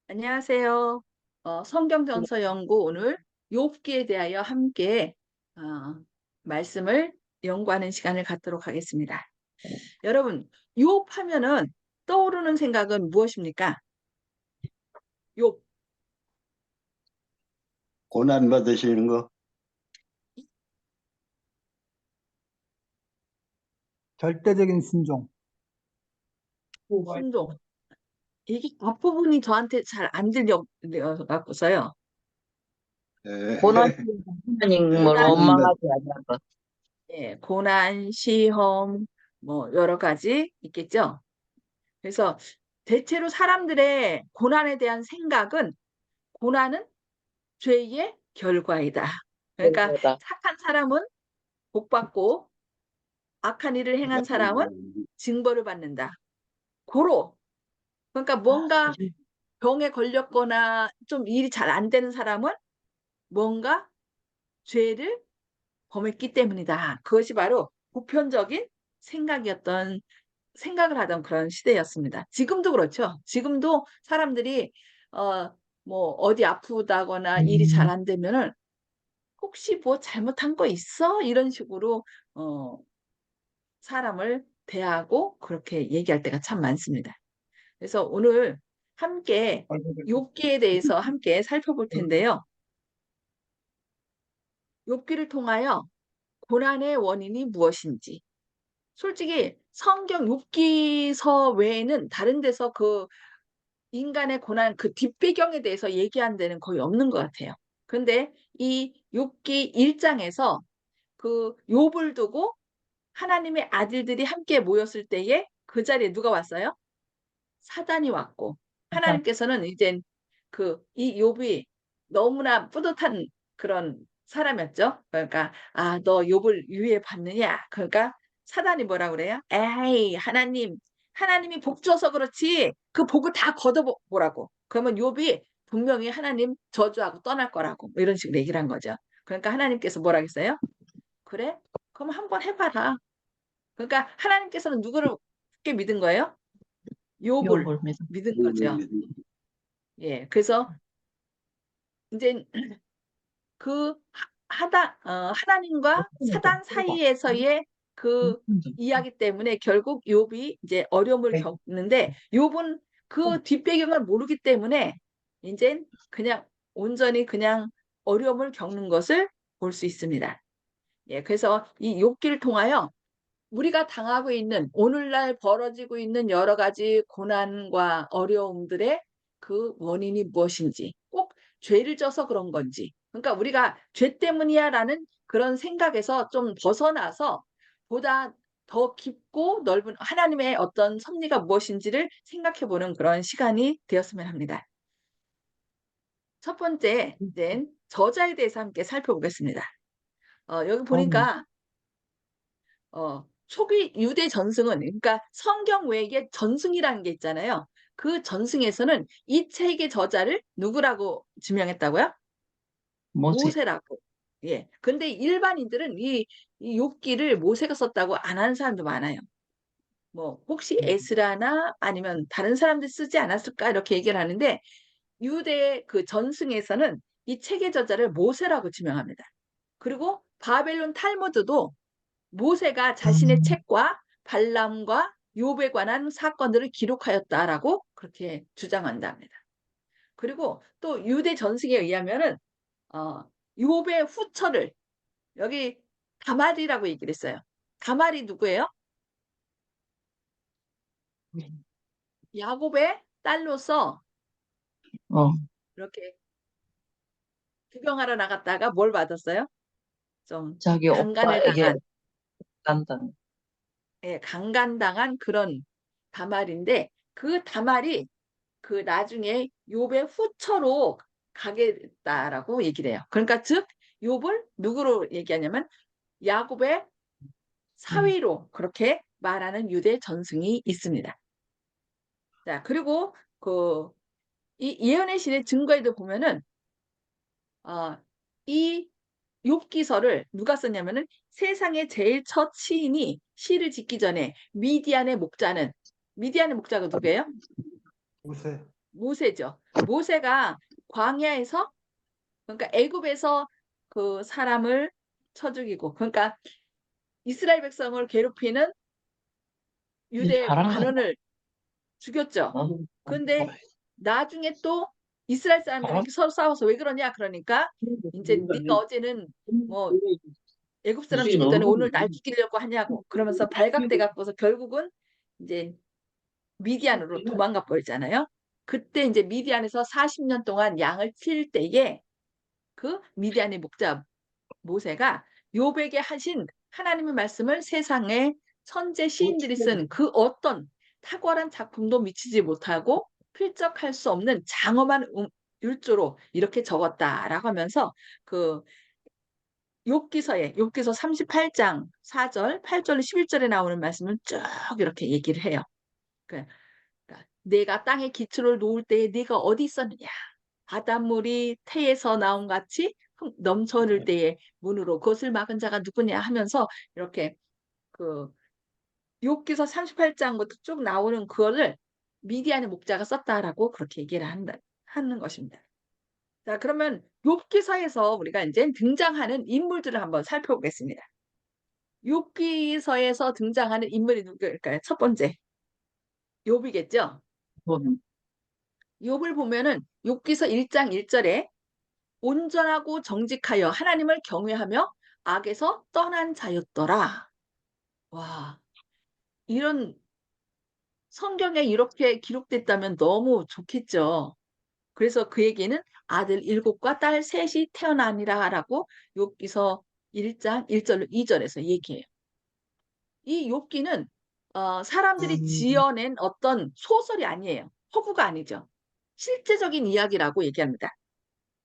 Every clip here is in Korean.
안녕하세요. 성경전서 연구 오늘 욥기에 대하여 함께 어, 말씀을 연구하는 시간을 갖도록 하겠습니다. 여러분, 욥 하면은 떠오르는 생각은 무엇입니까? 욥, 고난 받으시는 거. 절대적인 순종. 순종. 이게 앞부분이 저한테 잘 안 들려갖고서요. 예. 하나님을 고난, 고난 받, 원망하지 않는 예, 고난, 시험, 뭐 여러 가지 있겠죠. 그래서 대체로 사람들의 고난에 대한 생각은 고난은 죄의 결과이다. 그러니까 것보다 착한 사람은 복 받고 악한 일을 행한 사람은 징벌을 받는다. 고로. 그러니까 뭔가 병에 걸렸거나 좀 일이 잘 안 되는 사람은 뭔가 죄를 범했기 때문이다. 그것이 바로 보편적인 생각이었던 생각을 하던 그런 시대였습니다. 지금도 그렇죠. 지금도 사람들이 어, 뭐 어디 아프다거나 일이 잘 안 되면은 혹시 뭐 잘못한 거 있어? 이런 식으로 어, 사람을 대하고 그렇게 얘기할 때가 참 많습니다. 그래서 오늘 함께 욥기에 대해서 함께 살펴볼 텐데요. 욥기를 통하여 고난의 원인이 무엇인지, 솔직히 성경 욥기서 외에는 다른 데서 그 인간의 고난 그 뒷배경에 대해서 얘기한 데는 거의 없는 것 같아요. 근데 이 욥기 1장에서 그 욥을 두고 하나님의 아들들이 함께 모였을 때에 그 자리에 누가 왔어요? 사단이 왔고, 하나님께서는 이제 그 이 욥이 너무나 뿌듯한 그런 사람이었죠. 그러니까 너 욥을 유해 받느냐? 그러니까 사단이 뭐라 그래요? 에이, 하나님이 복 줘서 그렇지. 그 복을 다 걷어보라고. 그러면 욥이 분명히 하나님 저주하고 떠날 거라고. 뭐 이런 식으로 얘기를 한 거죠. 그러니까 하나님께서 뭐라 했어요? 그래? 그럼 한번 해봐라. 그러니까 하나님께서는 누구를 굳게 믿은 거예요? 욥을 욕을 믿어. 믿은 거죠. 예, 그래서 이제 그 하나님과 사단 사이에서의 그 이야기 때문에 결국 욥이 이제 어려움을 겪는데, 욥은 그 뒷배경을 모르기 때문에 이제 그냥 온전히 그냥 어려움을 겪는 것을 볼 수 있습니다. 예, 그래서 이 욥기를 통하여 우리가 당하고 있는 오늘날 벌어지고 있는 여러 가지 고난과 어려움들의 그 원인이 무엇인지, 꼭 죄를 져서 그런 건지, 그러니까 우리가 죄 때문이야라는 그런 생각에서 좀 벗어나서 보다 더 깊고 넓은 하나님의 어떤 섭리가 무엇인지를 생각해 보는 그런 시간이 되었으면 합니다. 첫 번째, 이제 저자에 대해서 함께 살펴보겠습니다. 여기 보니까 초기 유대 전승은, 그러니까 성경 외에 전승이라는 게 있잖아요. 그 전승에서는 이 책의 저자를 누구라고 지명했다고요? 모세. 모세라고. 예. 근데 일반인들은 이 욥기를 모세가 썼다고 안 하는 사람도 많아요. 뭐 혹시 에스라나 아니면 다른 사람들 쓰지 않았을까 이렇게 얘기를 하는데, 유대 그 전승에서는 이 책의 저자를 모세라고 지명합니다. 그리고 바벨론 탈무드도 모세가 자신의 책과 발람과 욥에 관한 사건들을 기록하였다라고 그렇게 주장한답니다. 그리고 또 유대 전승에 의하면은 어, 욥의 후처를 여기 다말이라고 얘기를 했어요. 다말이 누구예요? 야곱의 딸로서 어, 이렇게 구경하러 나갔다가 뭘 받았어요? 좀 자기 강간을 오빠에게 당한, 간다. 예, 강간당한 그런 다말인데, 그 다말이 그 나중에 욥의 후처로 가게 됐다라고 얘기를 해요. 그러니까 즉 욥을 누구로 얘기하냐면 야곱의 사위로 그렇게 말하는 유대 전승이 있습니다. 자, 그리고 그 이 예언의 신의 증거에도 보면은 이 욥기서를 누가 썼냐면은 세상의 제일 첫 시인이 시를 짓기 전에 미디안의 목자가 누구예요? 모세. 모세죠. 모세가 광야에서, 그러니까 애굽에서 그 사람을 쳐 죽이고, 그러니까 이스라엘 백성을 괴롭히는 유대 잘한 거 반원을 죽였죠. 어, 근데 나중에 또 이스라엘 사람들이 이렇게 서로 싸워서 왜 그러냐 그러니까 이제 네가 어제는 뭐 애굽 사람 죽기 전에 오늘 날 죽이려고 하냐고 그러면서 발각돼 갖고서 결국은 이제 미디안으로 도망가 버리잖아요. 그때 이제 미디안에서 40년 동안 양을 칠 때에 그 미디안의 목자 모세가 요백에 하신 하나님의 말씀을 세상의 선제 시인들이 쓴 그 어떤 탁월한 작품도 미치지 못하고 필적할 수 없는 장엄한 율조로 이렇게 적었다라고 하면서 그 욥기서 38장 4절, 8절, 11절에 나오는 말씀을 쭉 이렇게 얘기를 해요. 그러니까 내가 땅에 기초를 놓을 때에 네가 어디 있었느냐? 바닷물이 태에서 나온 같이 넘쳐 흐를 때에 문으로 그것을 막은 자가 누구냐 하면서 이렇게 그 욥기서 38장부터 쭉 나오는 그거를 미디안의 목자가 썼다라고 그렇게 얘기를 하는 것입니다. 자, 그러면 욥기서에서 우리가 이제 등장하는 인물들을 한번 살펴보겠습니다. 욥기서에서 등장하는 인물이 누구일까요? 첫 번째, 욥이겠죠? 욥을 보면은 욥기서 1장 1절에 온전하고 정직하여 하나님을 경외하며 악에서 떠난 자였더라. 와, 이런 성경에 이렇게 기록됐다면 너무 좋겠죠. 그래서 그에게는 아들 7과 딸 셋이 태어나니라라고 욥기서 1장 1절로 2절에서 얘기해요. 이 욥기는 사람들이 지어낸 어떤 소설이 아니에요. 허구가 아니죠. 실제적인 이야기라고 얘기합니다.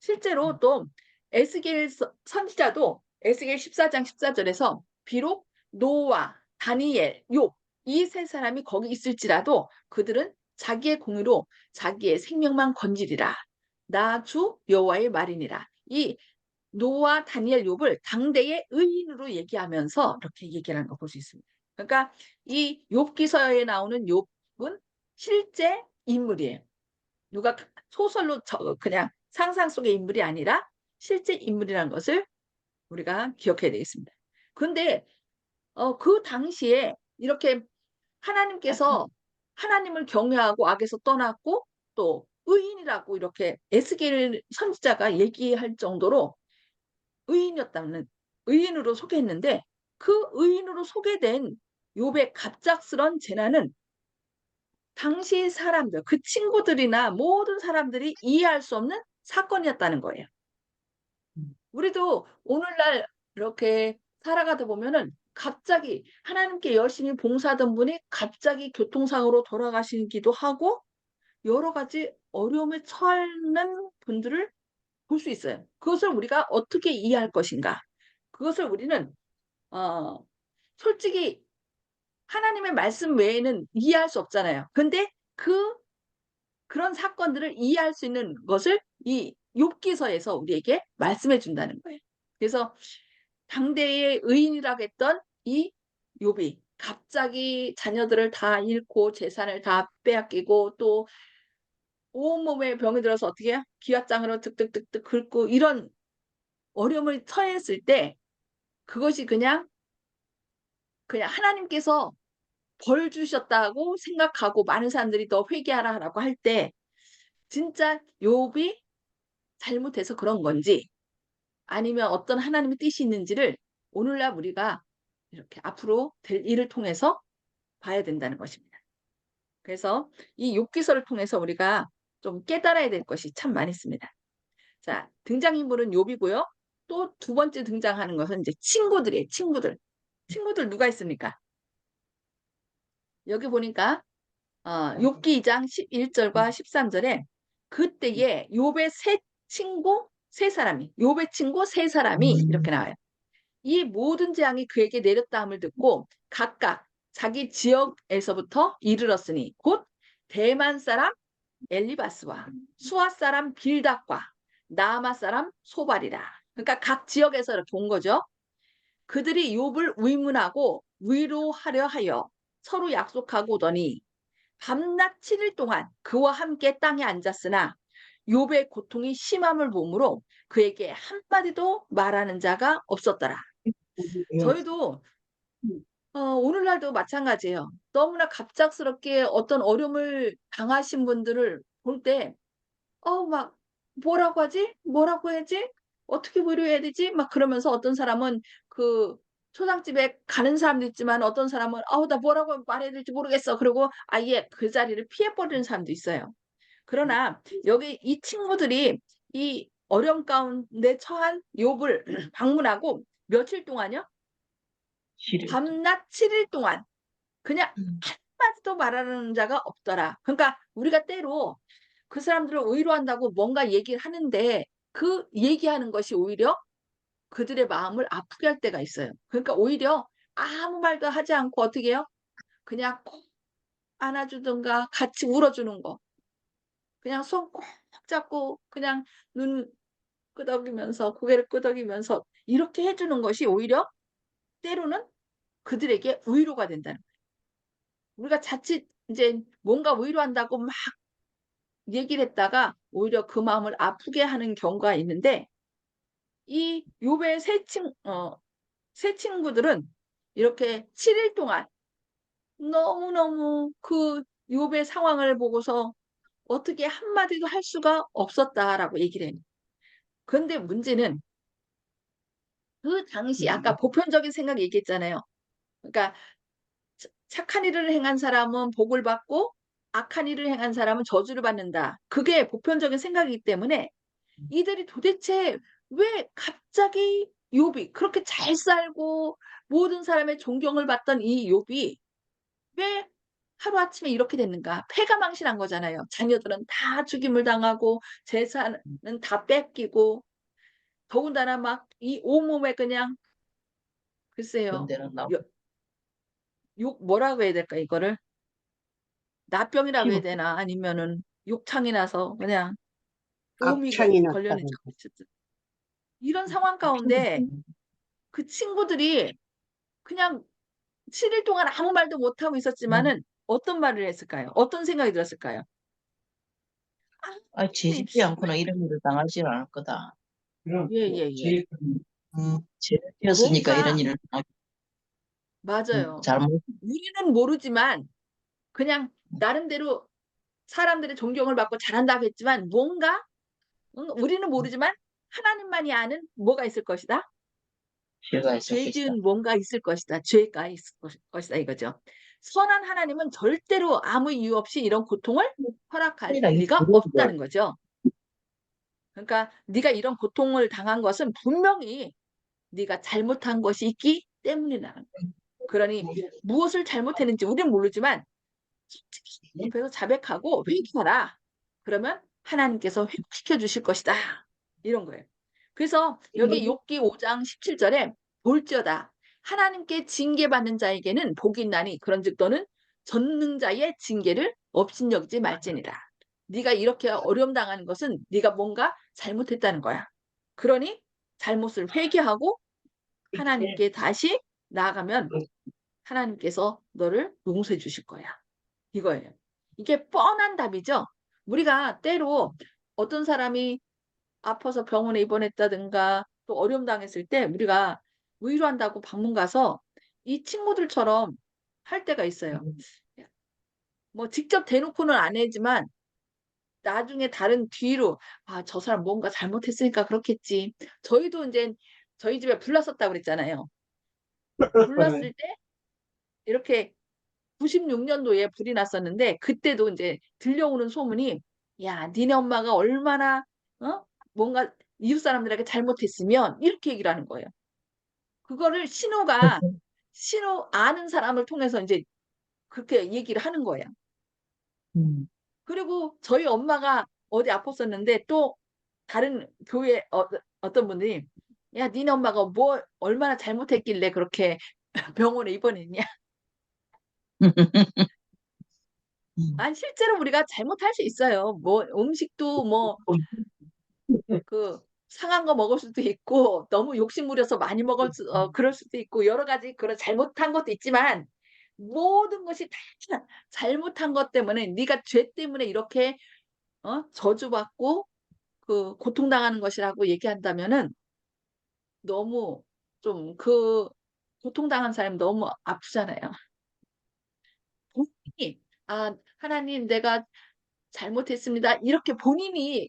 실제로 또 에스겔 선지자도 에스겔 14장 14절에서 비록 노아, 다니엘, 욥 이 세 사람이 거기 있을지라도 그들은 자기의 공의로 자기의 생명만 건지리라. 나 주 여호와의 말이니라. 이 노아, 다니엘, 욥을 당대의 의인으로 얘기하면서 이렇게 얘기를 하는 거 볼 수 있습니다. 그러니까 이 욥기서에 나오는 욥은 실제 인물이에요. 누가 소설로 그냥 상상 속의 인물이 아니라 실제 인물이라는 것을 우리가 기억해야 되겠습니다. 근데 그 당시에 이렇게 하나님께서 하나님을 경외하고 악에서 떠났고 또 의인이라고 이렇게 에스겔 선지자가 얘기할 정도로 의인이었다는 의인으로 소개했는데 그 의인으로 소개된 욥의 갑작스런 재난은 당시 사람들, 그 친구들이나 모든 사람들이 이해할 수 없는 사건이었다는 거예요. 우리도 오늘날 이렇게 살아가다 보면은 갑자기 하나님께 열심히 봉사하던 분이 갑자기 교통사고로 돌아가시기도 하고 여러 가지 어려움에 처하는 분들을 볼 수 있어요. 그것을 우리가 어떻게 이해할 것인가? 그것을 우리는 어, 솔직히 하나님의 말씀 외에는 이해할 수 없잖아요. 근데 그런 사건들을 이해할 수 있는 것을 이 욥기서에서 우리에게 말씀해 준다는 거예요. 그래서 당대의 의인이라고 했던 이 욥이 갑자기 자녀들을 다 잃고 재산을 다 빼앗기고 또 온몸에 병이 들어서 어떻게 해요? 기왓장으로 득득득득 긁고 이런 어려움을 처했을 때 그것이 그냥 하나님께서 벌 주셨다고 생각하고 많은 사람들이 너 회개하라라고 할 때 진짜 욥이 잘못해서 그런 건지 아니면 어떤 하나님의 뜻이 있는지를 오늘날 우리가 이렇게 앞으로 될 일을 통해서 봐야 된다는 것입니다. 그래서 이 욥기서를 통해서 우리가 좀 깨달아야 될 것이 참 많이 있습니다. 자, 등장인물은 욥이고요. 또 두 번째 등장하는 것은 이제 친구들이에요. 친구들. 친구들 누가 있습니까? 여기 보니까 욥기 2장 11절과 13절에 그때에 욥의 욥의 친구 세 사람이 이렇게 나와요. 이 모든 재앙이 그에게 내렸다 함을 듣고 각각 자기 지역에서부터 이르렀으니 곧 대만 사람 엘리바스와 수아 사람 빌닷과 나아마 사람 소발이라. 그러니까 각 지역에서 이렇게 온 거죠. 그들이 욥을 위문하고 위로하려 하여 서로 약속하고 오더니 밤낮 7일 동안 그와 함께 땅에 앉았으나 욥의 고통이 심함을 보므로 그에게 한마디도 말하는 자가 없었더라. 저희도 오늘날도 마찬가지예요. 너무나 갑작스럽게 어떤 어려움을 당하신 분들을 볼 때 막 뭐라고 하지? 뭐라고 해야지? 어떻게 위로해야 되지? 막 그러면서 어떤 사람은 그 초상집에 가는 사람도 있지만 어떤 사람은 나 뭐라고 말해야 될지 모르겠어. 그리고 아예 그 자리를 피해 버리는 사람도 있어요. 그러나 여기 이 친구들이 이 어려움 가운데 처한 욥을 방문하고 며칠 동안요? 싫을 때. 밤낮 7일 동안 그냥 음. 한마디도 말하는 자가 없더라. 그러니까 우리가 때로 그 사람들을 위로한다고 뭔가 얘기를 하는데 그 얘기하는 것이 오히려 그들의 마음을 아프게 할 때가 있어요. 그러니까 오히려 아무 말도 하지 않고 어떻게 해요? 그냥 꼭 안아주든가 같이 울어주는 거. 그냥 손 꼭 잡고 그냥 눈 끄덕이면서 고개를 끄덕이면서 이렇게 해주는 것이 오히려 때로는 그들에게 위로가 된다는 거예요. 우리가 자칫 이제 뭔가 위로한다고 막 얘기를 했다가 오히려 그 마음을 아프게 하는 경우가 있는데 이 욥의 세 친구들은 이렇게 7일 동안 너무너무 그 욥의 상황을 보고서 어떻게 한마디도 할 수가 없었다라고 얘기를 해요. 그런데 문제는 그 당시 아까 보편적인 생각 얘기했잖아요. 그러니까 착한 일을 행한 사람은 복을 받고 악한 일을 행한 사람은 저주를 받는다. 그게 보편적인 생각이기 때문에 이들이 도대체 왜 갑자기 욥이 그렇게 잘 살고 모든 사람의 존경을 받던 이 욥이 왜 하루아침에 이렇게 됐는가? 패가망신한 거잖아요. 자녀들은 다 죽임을 당하고 재산은 다 뺏기고 더군다나 막 이 온몸에 그냥 그런 글쎄요. 데는 나 욕 뭐라고 해야 될까 이거를? 나병이라고 해야 피부 되나? 아니면은 욕창이 나서 그냥 오미 악창이 걸렸는지 났다고. 어쨌든 이런 상황 가운데 그 친구들이 그냥 7일 동안 아무 말도 못하고 있었지만은 어떤 말을 했을까요? 어떤 생각이 들었을까요? 네. 지지지 않고는 이런 일을 당하지 않을 거다. 예예예. 죄였으니까 뭔가 이런 일을 당하기 맞아요. 잘못. 우리는 모르지만 그냥 나름대로 사람들의 존경을 받고 잘한다고 했지만 뭔가 우리는 모르지만 하나님만이 아는 뭐가 있을 것이다. 죄가 있을 죄 것이다. 지은 뭔가 있을 것이다. 죄가 있을 것이다 이거죠. 선한 하나님은 절대로 아무 이유 없이 이런 고통을 허락할 그러니까 이 리가 그룹을 없다는 거죠. 그러니까 네가 이런 고통을 당한 것은 분명히 네가 잘못한 것이 있기 때문이라는 거예요. 그러니 무엇을 잘못했는지 우리는 모르지만 솔직히 옆에서 자백하고 회개하라. 그러면 하나님께서 회복시켜 주실 것이다. 이런 거예요. 그래서 여기 욥기 5장 17절에 볼지어다 하나님께 징계받는 자에게는 복이 있나니 그런즉 너는 전능자의 징계를 업신여기지 말지니라. 네가 이렇게 어려움 당하는 것은 네가 뭔가 잘못했다는 거야. 그러니 잘못을 회개하고 하나님께 다시 나아가면 하나님께서 너를 용서해 주실 거야. 이거예요. 이게 뻔한 답이죠. 우리가 때로 어떤 사람이 아파서 병원에 입원했다든가 또 어려움 당했을 때 우리가 위로한다고 방문 가서 이 친구들처럼 할 때가 있어요. 뭐 직접 대놓고는 안 하지만 나중에 다른 뒤로 저 사람 뭔가 잘못했으니까 그렇겠지. 저희도 이제 저희 집에 불 났었다고 그랬잖아요. 불 났을 때 이렇게 96년도에 불이 났었는데 그때도 이제 들려오는 소문이 야, 니네 엄마가 얼마나 뭔가 이웃 사람들에게 잘못했으면 이렇게 얘기를 하는 거예요. 그거를 신호 아는 사람을 통해서 이제 그렇게 얘기를 하는 거예요. 그리고 저희 엄마가 어디 아팠었는데 또 다른 교회 어떤 분들이 야, 니네 엄마가 뭐 얼마나 잘못했길래 그렇게 병원에 입원했냐. 아니 실제로 우리가 잘못할 수 있어요. 뭐 음식도 뭐 그 상한 거 먹을 수도 있고 너무 욕심 부려서 많이 그럴 수도 있고 여러 가지 그런 잘못한 것도 있지만 모든 것이 다 잘못한 것 때문에 네가 죄 때문에 이렇게 저주받고 그 고통당하는 것이라고 얘기한다면은 너무 좀 그 고통당한 사람이 너무 아프잖아요. 본인이 하나님 내가 잘못했습니다. 이렇게 본인이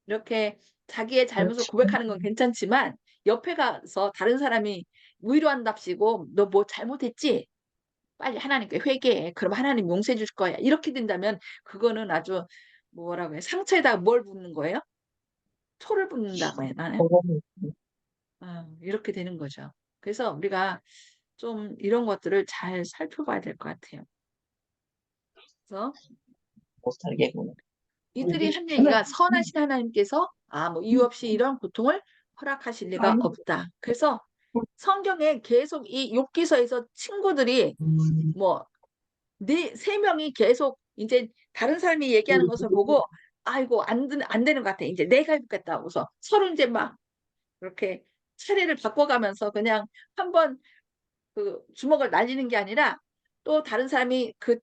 이렇게 자기의 잘못을 그렇지. 고백하는 건 괜찮지만 옆에 가서 다른 사람이 위로한답시고 너 뭐 잘못했지? 빨리 하나님께 회개해. 그럼 하나님 용서해 줄 거야. 이렇게 된다면 그거는 아주 뭐라고 해? 상처에다가 뭘 붓는 거예요? 초를 붓는다고 해야 하나요? 그거는 이렇게 되는 거죠. 그래서 우리가 좀 이런 것들을 잘 살펴봐야 될 것 같아요. 그래서 못 살겠구나. 이들이 한 얘기가 선하신 하나님께서 뭐 이유 없이 이런 고통을 허락하실 리가 없다. 그래서 성경에 계속 이 욥기서에서 친구들이 뭐 세 명이 계속 이제 다른 사람이 얘기하는 것을 보고 아이고 안 되는 것 같아. 이제 내가 해보겠다 하고서 서로 이제 막 그렇게 차례를 바꿔가면서 그냥 한번 그 주먹을 날리는 게 아니라 또 다른 사람이 그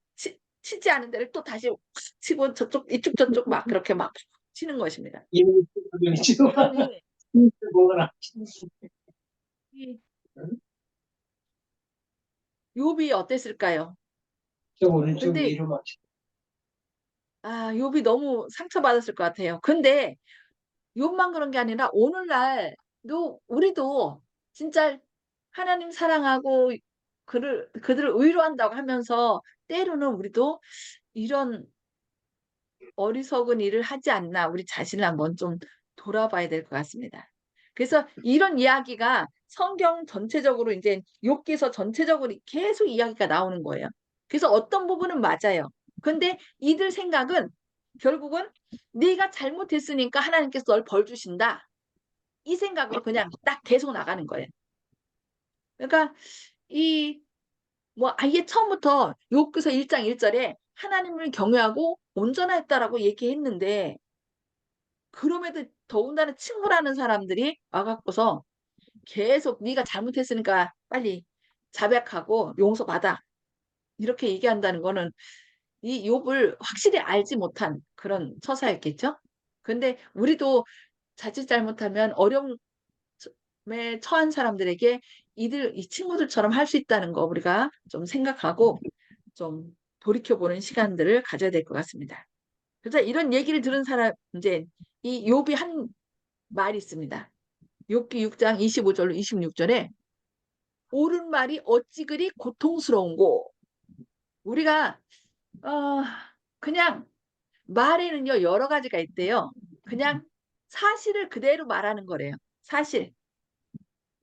치지 않은 데를 또 다시 확 치고 저쪽 이쪽 저쪽 막 그렇게 막 치는 것입니다. 그러니 이 욥이 어땠을까요? 근데 욥이 너무 상처받았을 것 같아요. 근데 욥만 그런 게 아니라 오늘날도 우리도 진짜 하나님 사랑하고 그들을 위로한다고 하면서 때로는 우리도 이런 어리석은 일을 하지 않나 우리 자신을 한번 좀 돌아봐야 될 것 같습니다. 그래서 이런 이야기가 성경 전체적으로 이제 욥기서 전체적으로 계속 이야기가 나오는 거예요. 그래서 어떤 부분은 맞아요. 근데 이들 생각은 결국은 네가 잘못했으니까 하나님께서 널 벌 주신다. 이 생각으로 그냥 딱 계속 나가는 거예요. 그러니까 이 뭐 아예 처음부터 욥기서 1장 1절에 하나님을 경외하고 온전했다라고 얘기했는데 그럼에도 더군다나 친구라는 사람들이 와갖고서 계속 네가 잘못했으니까 빨리 자백하고 용서받아 이렇게 얘기한다는 거는 이 욥을 확실히 알지 못한 그런 처사였겠죠. 근데 우리도 자칫 잘못하면 어려움에 처한 사람들에게 이 친구들처럼 할 수 있다는 거 우리가 좀 생각하고 좀 돌이켜보는 시간들을 가져야 될 것 같습니다. 그래서 이런 얘기를 들은 사람 이제 이 욥이 한 말이 있습니다. 욥기 6장 25절로 26절에 옳은 말이 어찌 그리 고통스러운고 우리가 어, 그냥 말에는요 여러 가지가 있대요. 그냥 사실을 그대로 말하는 거래요. 사실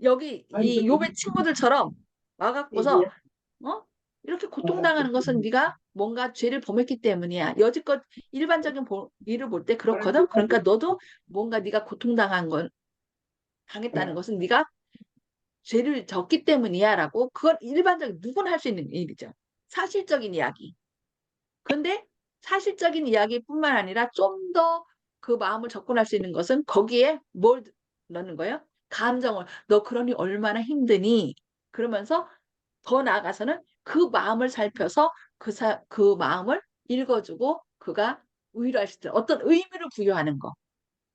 여기 이 욥의 친구들처럼 와갖고서 어? 이렇게 고통당하는 것은 네가 뭔가 죄를 범했기 때문이야. 여지껏 일반적인 일을 볼 때 그렇거든. 그러니까 너도 뭔가 네가 고통당한 건 당했다는 것은 네가 죄를 졌기 때문이야라고 그건 일반적인 누구나 할 수 있는 일이죠. 사실적인 이야기. 근데 사실적인 이야기뿐만 아니라 좀 더 그 마음을 접근할 수 있는 것은 거기에 뭘 넣는 거예요? 감정을. 너 그러니 얼마나 힘드니? 그러면서 더 나아가서는 그 마음을 살펴서 그 마음을 읽어주고 그가 위로할 수 있는 어떤 의미를 부여하는 거.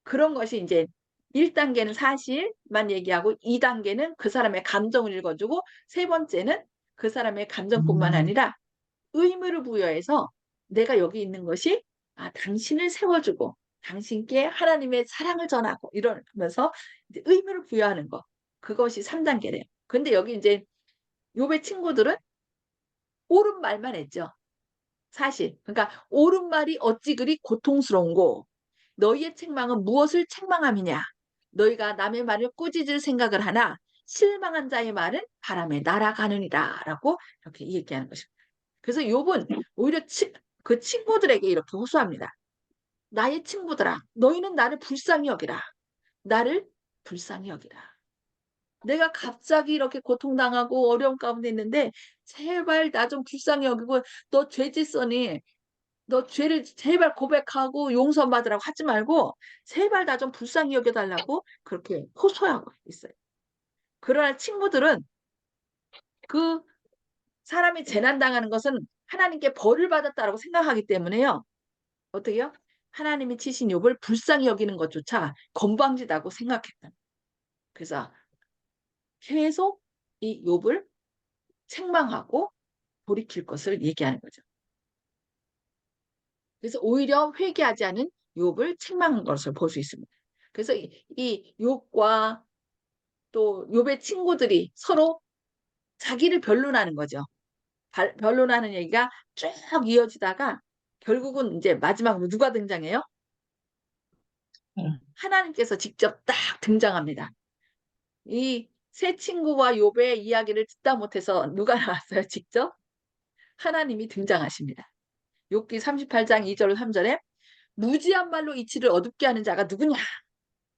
그런 것이 이제 1단계는 사실만 얘기하고 2단계는 그 사람의 감정을 읽어주고 세 번째는 그 사람의 감정뿐만 아니라 의무를 부여해서 내가 여기 있는 것이 당신을 세워주고 당신께 하나님의 사랑을 전하고 이러면서 이제 의무를 부여하는 거. 그것이 3단계래요. 근데 여기 이제 욥의 친구들은 옳은 말만 했죠. 사실. 그러니까 옳은 말이 어찌 그리 고통스러운고 너희의 책망은 무엇을 책망함이냐? 너희가 남의 말을 꾸짖을 생각을 하나 실망한 자의 말은 바람에 날아가느니라 라고 이렇게 얘기하는 것입니다. 그래서 욥은 오히려 그 친구들에게 이렇게 호소합니다. 나의 친구들아, 너희는 나를 불쌍히 여기라. 나를 불쌍히 여기라. 내가 갑자기 이렇게 고통당하고 어려움 가운데 있는데 제발 나 좀 불쌍히 여기고 너 죄짓으니 너 죄를 제발 고백하고 용서받으라고 하지 말고 제발 나 좀 불쌍히 여겨달라고 그렇게 호소하고 있어요. 그러나 친구들은 그 사람이 재난 당하는 것은 하나님께 벌을 받았다라고 생각하기 때문에요. 어떻게요? 하나님이 치신 욥을 불쌍히 여기는 것조차 건방지다고 생각했다. 그래서 계속 이 욥을 책망하고 돌이킬 것을 얘기하는 거죠. 그래서 오히려 회개하지 않은 욥을 책망한 것을 볼 수 있습니다. 그래서 이 욥과 또 욥의 친구들이 서로 자기를 변론하는 거죠. 변론하는 얘기가 쭉 이어지다가 결국은 이제 마지막으로 누가 등장해요? 응. 하나님께서 직접 딱 등장합니다. 이 세 친구와 욥의 이야기를 듣다 못해서 누가 나왔어요? 직접 하나님이 등장하십니다. 욥기 38장 2절 3절에 무지한 말로 이치를 어둡게 하는 자가 누구냐?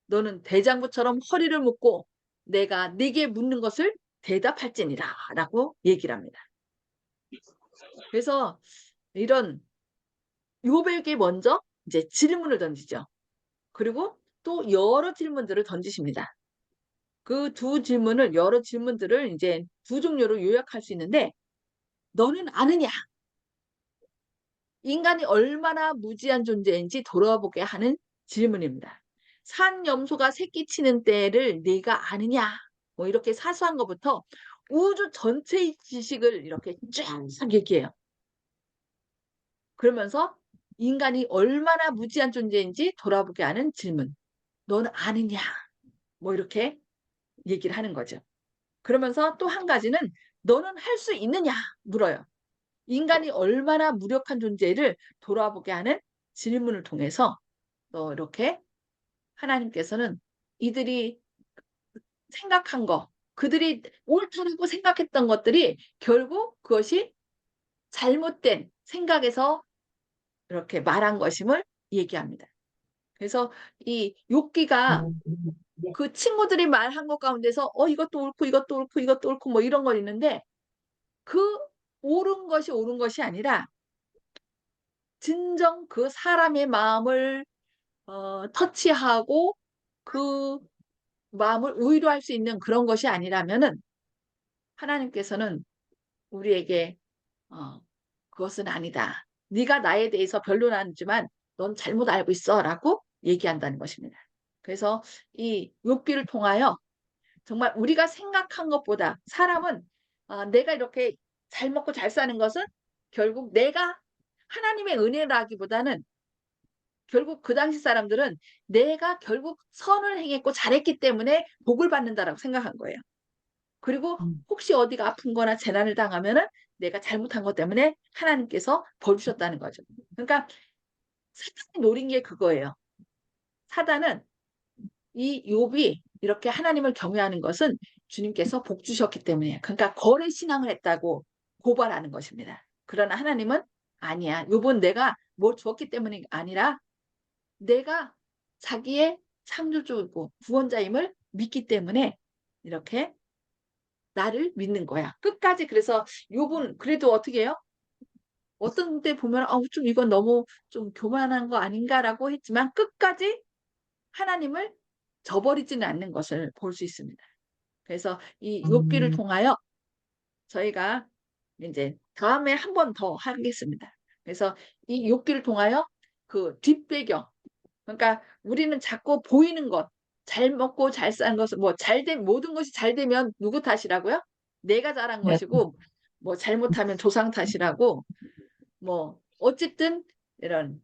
너는 대장부처럼 허리를 묶고 내가 네게 묻는 것을 대답할지니라 라고 얘기를 합니다. 그래서 이런 욥에게 먼저 이제 질문을 던지죠. 그리고 또 여러 질문들을 던지십니다. 그 여러 질문들을 이제 두 종류로 요약할 수 있는데, 너는 아느냐? 인간이 얼마나 무지한 존재인지 돌아보게 하는 질문입니다. 산염소가 새끼치는 때를 네가 아느냐? 뭐 이렇게 사소한 것부터 우주 전체의 지식을 이렇게 쫙 얘기해요. 그러면서 인간이 얼마나 무지한 존재인지 돌아보게 하는 질문. 너는 아느냐? 뭐 이렇게 얘기를 하는 거죠. 그러면서 또 한 가지는 너는 할 수 있느냐? 물어요. 인간이 얼마나 무력한 존재를 돌아보게 하는 질문을 통해서 또 이렇게 하나님께서는 이들이 생각한 거, 그들이 옳다고 생각했던 것들이 결국 그것이 잘못된 생각에서 이렇게 말한 것임을 얘기합니다. 그래서 이 욥기가 그 친구들이 말한 것 가운데서 이것도 옳고 이것도 옳고 이것도 옳고 뭐 이런 거 있는데, 그 옳은 것이 아니라 진정 그 사람의 마음을 터치하고 그 마음을 위로할 수 있는 그런 것이 아니라면은 하나님께서는 우리에게 그것은 아니다. 네가 나에 대해서 변론하지만 넌 잘못 알고 있어라고 얘기한다는 것입니다. 그래서 이 욥기를 통하여 정말 우리가 생각한 것보다 사람은 내가 이렇게 잘 먹고 잘 사는 것은 결국 내가 하나님의 은혜라기보다는 결국 그 당시 사람들은 내가 결국 선을 행했고 잘했기 때문에 복을 받는다라고 생각한 거예요. 그리고 혹시 어디가 아픈 거나 재난을 당하면은 내가 잘못한 것 때문에 하나님께서 벌 주셨다는 거죠. 그러니까 사단이 노린 게 그거예요. 사단은 이 욥이 이렇게 하나님을 경외하는 것은 주님께서 복 주셨기 때문이에요. 그러니까 거래 신앙을 했다고 고발하는 것입니다. 그러나 하나님은 아니야. 욥은 내가 뭘 주었기 때문이 아니라 내가 자기의 창조주고 구원자임을 믿기 때문에 이렇게 나를 믿는 거야. 끝까지. 그래서 욥은 그래도 어떻게 해요? 어떤 때 보면 좀 이건 너무 좀 교만한 거 아닌가라고 했지만 끝까지 하나님을 저버리지는 않는 것을 볼 수 있습니다. 그래서 이 욥기를 통하여 저희가 이제 다음에 한 번 더 하겠습니다. 그래서 이 욥기를 통하여 그 뒷배경, 그러니까 우리는 자꾸 보이는 것, 잘 먹고 잘 사는 것은 모든 것이 잘 되면 누구 탓이라고요? 내가 잘한 네. 것이고, 뭐 잘못하면 조상 탓이라고, 뭐 어쨌든 이런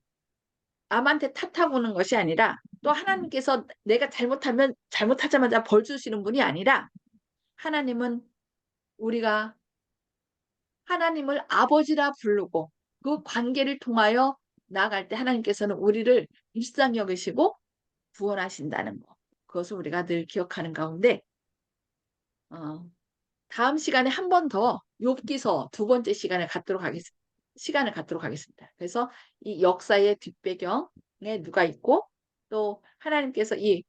남한테 탓하고는 것이 아니라, 또 하나님께서 내가 잘못하면 잘못하자마자 벌 주시는 분이 아니라, 하나님은 우리가 하나님을 아버지라 부르고 그 관계를 통하여 나아갈 때 하나님께서는 우리를 일상 여기시고 구원하신다는 거. 그것을 우리가 늘 기억하는 가운데 다음 시간에 한 번 더 욥기서 두 번째 시간을 갖도록 하겠습니다. 그래서 이 역사의 뒷배경에 누가 있고 또 하나님께서 이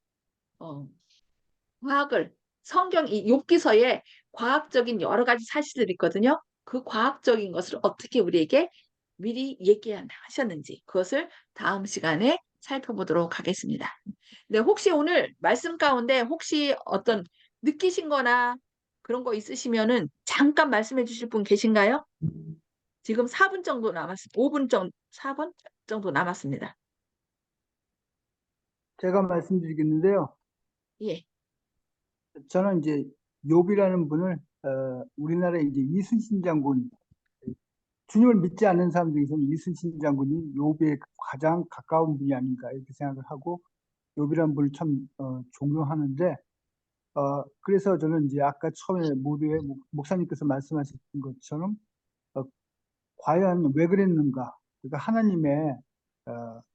과학을 성경 이 욥기서에 과학적인 여러 가지 사실들이 있거든요. 그 과학적인 것을 어떻게 우리에게 미리 얘기하셨는지 그것을 다음 시간에 살펴보도록 하겠습니다. 네, 혹시 오늘 말씀 가운데 혹시 어떤 느끼신 거나 그런 거 있으시면은 잠깐 말씀해 주실 분 계신가요? 지금 4분 정도 5분 정도, 4분 정도 남았습니다. 제가 말씀드리겠는데요. 예. 저는 이제 욥이라는 분을 우리나라의 이제 이순신 장군, 주님을 믿지 않는 사람 중에서는 이순신 장군이 욥에 가장 가까운 분이 아닌가 이렇게 생각을 하고 욥이라는 분을 참 존경하는데 그래서 저는 이제 아까 처음에 모두의 목사님께서 말씀하셨던 것처럼 어, 과연 왜 그랬는가? 그러니까 하나님의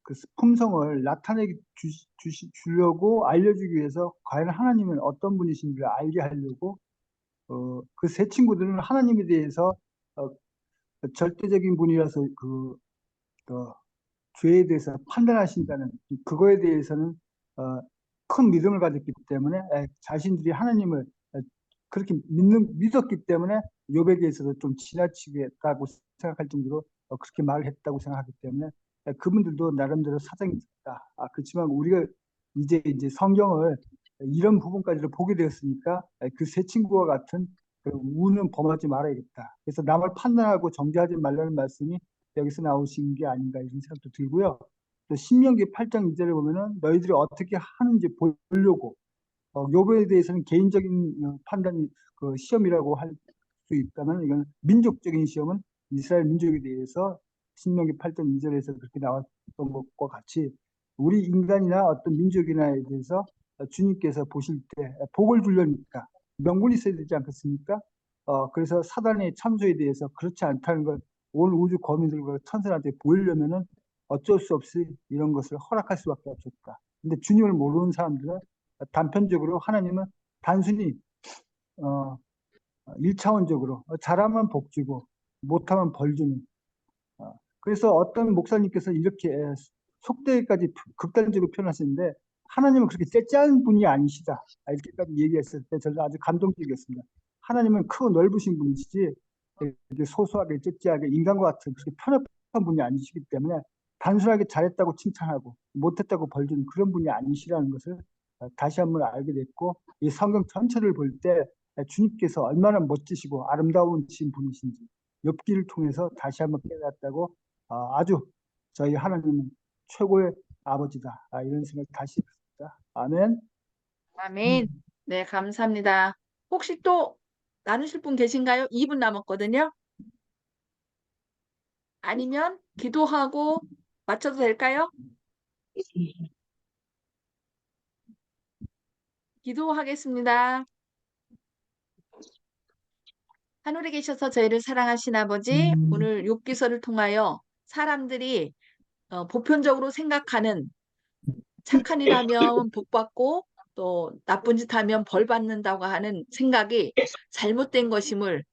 그 품성을 나타내기 주려고 알려주기 위해서 과연 하나님은 어떤 분이신지를 알게 하려고 그 세 친구들은 하나님에 대해서 어, 절대적인 분이라서 어, 죄에 대해서 판단하신다는 그거에 대해서는 어, 큰 믿음을 가졌기 때문에 자신들이 하나님을 그렇게 믿었기 때문에 욥에 대해서도 좀 지나치겠다고 생각할 정도로 그렇게 말을 했다고 생각하기 때문에 그분들도 나름대로 사정이 있다. 그렇지만 우리가 이제 성경을 이런 부분까지도 보게 되었으니까 그 세 친구와 같은 그 우는 범하지 말아야겠다. 그래서 남을 판단하고 정죄하지 말라는 말씀이 여기서 나오신 게 아닌가 이런 생각도 들고요. 또 신명기 8장 2절에 보면은 너희들이 어떻게 하는지 보려고 요거에 대해서는 개인적인 판단이 그 시험이라고 할 수 있다면 이건 민족적인 시험은 이스라엘 민족에 대해서 신명기 8장 2절에서 그렇게 나왔던 것과 같이 우리 인간이나 어떤 민족이나에 대해서 주님께서 보실 때 복을 주려니까 명분이 있어야 되지 않겠습니까? 그래서 사단의 참소에 대해서 그렇지 않다는 걸 온 우주 거민들과 천사한테 보이려면은 어쩔 수 없이 이런 것을 허락할 수밖에 없었다. 근데 주님을 모르는 사람들은 단편적으로 하나님은 단순히 어, 1차원적으로 잘하면 복 주고 못하면 벌 주는 그래서 어떤 목사님께서 이렇게 속되기까지 극단적으로 표현하시는데 하나님은 그렇게 째째한 분이 아니시다 이렇게까지 얘기했을 때 저는 아주 감동적이었습니다. 하나님은 크고 넓으신 분이시지 이렇게 소소하게 째째하게 인간과 같은 그렇게 편협한 분이 아니시기 때문에 단순하게 잘했다고 칭찬하고 못했다고 벌주는 그런 분이 아니시라는 것을 다시 한번 알게 됐고 이 성경 전체를 볼 때 주님께서 얼마나 멋지시고 아름다운 분이신지 엽기를 통해서 다시 한번 깨닫다고 아주 저희 하나님은 최고의 아버지다 이런 생각 다시 했습니다. 아멘. 아멘. 네, 감사합니다. 혹시 또 나누실 분 계신가요? 2분 남았거든요. 아니면 기도하고 마쳐도 될까요? 기도하겠습니다. 하늘에 계셔서 저희를 사랑하신 아버지, 오늘 욥기서를 통하여 사람들이 보편적으로 생각하는 착한 일 하면 복 받고 또 나쁜 짓 하면 벌 받는다고 하는 생각이 잘못된 것임을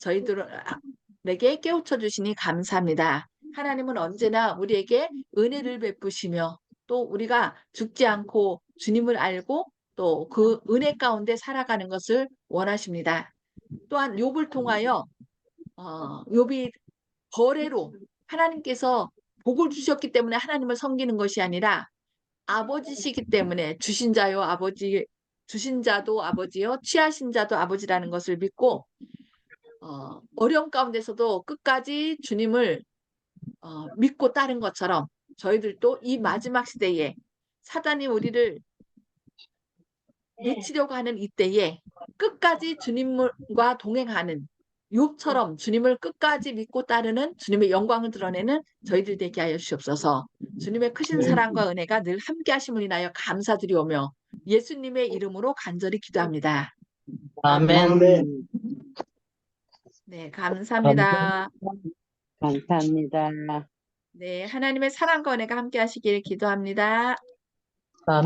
저희들에게 깨우쳐 주시니 감사합니다. 하나님은 언제나 우리에게 은혜를 베푸시며 또 우리가 죽지 않고 주님을 알고 또 그 은혜 가운데 살아가는 것을 원하십니다. 또한 욥을 통하여 욥이 거래로 하나님께서 복을 주셨기 때문에 하나님을 섬기는 것이 아니라 아버지시기 때문에 주신 자요 아버지, 주신 자도 아버지요 취하신 자도 아버지라는 것을 믿고 어려움 가운데서도 끝까지 주님을 믿고 따른 것처럼 저희들도 이 마지막 시대에 사단이 우리를 해치려고 하는 이때에 끝까지 주님과 동행하는 욥처럼 주님을 끝까지 믿고 따르는 주님의 영광을 드러내는 저희들 되게 하여 주시옵소서. 주님의 크신 사랑과 은혜가 늘 함께 하심을 인하여 감사드리오며 예수님의 이름으로 간절히 기도합니다. 아멘. 아멘. 네, 감사합니다. 감사합니다. 네, 하나님의 사랑과 은혜가 함께 하시길 기도합니다.